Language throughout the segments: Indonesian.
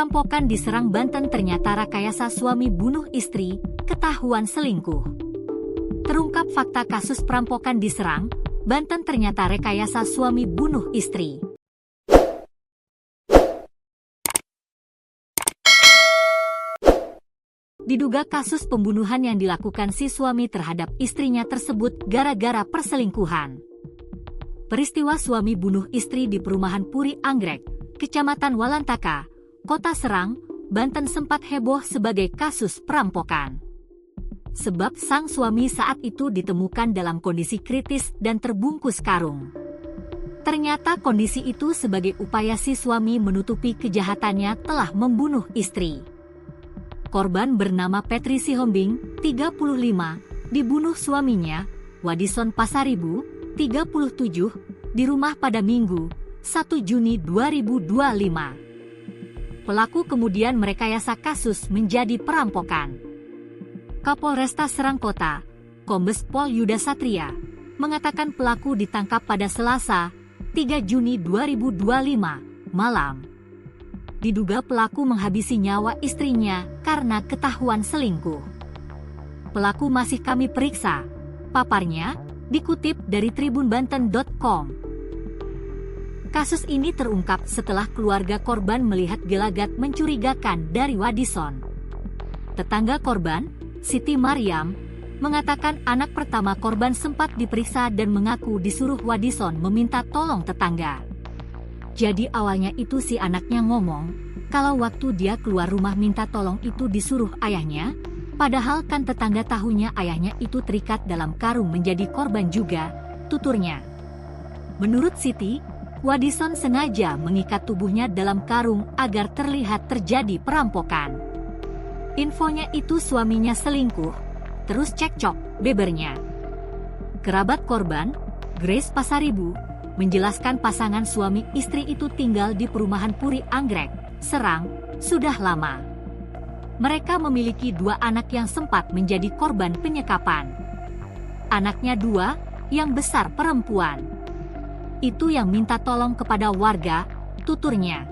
Perampokan di Serang, Banten. Ternyata rekayasa suami bunuh istri, ketahuan selingkuh. Terungkap fakta kasus perampokan di Serang, Banten. Ternyata rekayasa suami bunuh istri. Diduga kasus pembunuhan yang dilakukan si suami terhadap istrinya tersebut gara-gara perselingkuhan. Peristiwa suami bunuh istri di perumahan Puri Anggrek, Kecamatan Walantaka, Kota Serang, Banten sempat heboh sebagai kasus perampokan. Sebab sang suami saat itu ditemukan dalam kondisi kritis dan terbungkus karung. Ternyata kondisi itu sebagai upaya si suami menutupi kejahatannya telah membunuh istri. Korban bernama Petri Sihombing, 35, dibunuh suaminya, Wadison Pasaribu, 37, di rumah pada Minggu, 1 Juni 2025. Pelaku kemudian merekayasa kasus menjadi perampokan. Kapolresta Serang Kota, Kombes Pol Yuda Satria, mengatakan pelaku ditangkap pada Selasa, 3 Juni 2025, malam. Diduga pelaku menghabisi nyawa istrinya karena ketahuan selingkuh. Pelaku masih kami periksa, paparnya, dikutip dari tribunbanten.com. Kasus ini terungkap setelah keluarga korban melihat gelagat mencurigakan dari Wadison. Tetangga korban, Siti Maryam, mengatakan anak pertama korban sempat diperiksa dan mengaku disuruh Wadison meminta tolong tetangga. Jadi awalnya itu si anaknya ngomong, kalau waktu dia keluar rumah minta tolong itu disuruh ayahnya, padahal kan tetangga tahunya ayahnya itu terikat dalam karung menjadi korban juga, tuturnya. Menurut Siti, Wadison sengaja mengikat tubuhnya dalam karung agar terlihat terjadi perampokan. Infonya itu suaminya selingkuh, terus cekcok, bebernya. Kerabat korban, Grace Pasaribu, menjelaskan pasangan suami istri itu tinggal di perumahan Puri Anggrek, Serang, sudah lama. Mereka memiliki 2 anak yang sempat menjadi korban penyekapan. Anaknya 2, yang besar perempuan. Itu yang minta tolong kepada warga, tuturnya.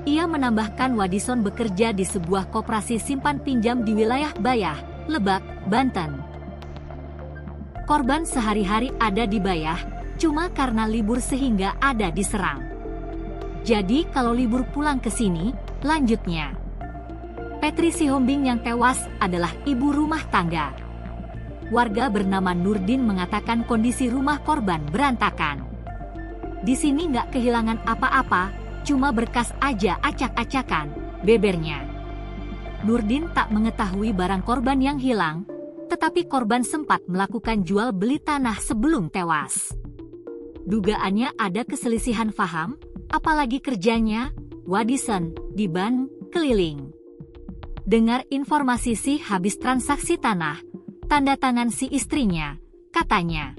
Ia menambahkan Wadison bekerja di sebuah koperasi simpan pinjam di wilayah Bayah, Lebak, Banten. Korban sehari-hari ada di Bayah, cuma karena libur sehingga ada di Serang. Jadi kalau libur pulang ke sini, lanjutnya. Petri Sihombing yang tewas adalah ibu rumah tangga. Warga bernama Nurdin mengatakan kondisi rumah korban berantakan. Di sini nggak kehilangan apa-apa, cuma berkas aja acak-acakan, bebernya. Nurdin tak mengetahui barang korban yang hilang, tetapi korban sempat melakukan jual beli tanah sebelum tewas. Dugaannya ada keselisihan paham, apalagi kerjanya, Wadison, di ban, keliling. Dengar informasi si habis transaksi tanah, tanda tangan si istrinya, katanya.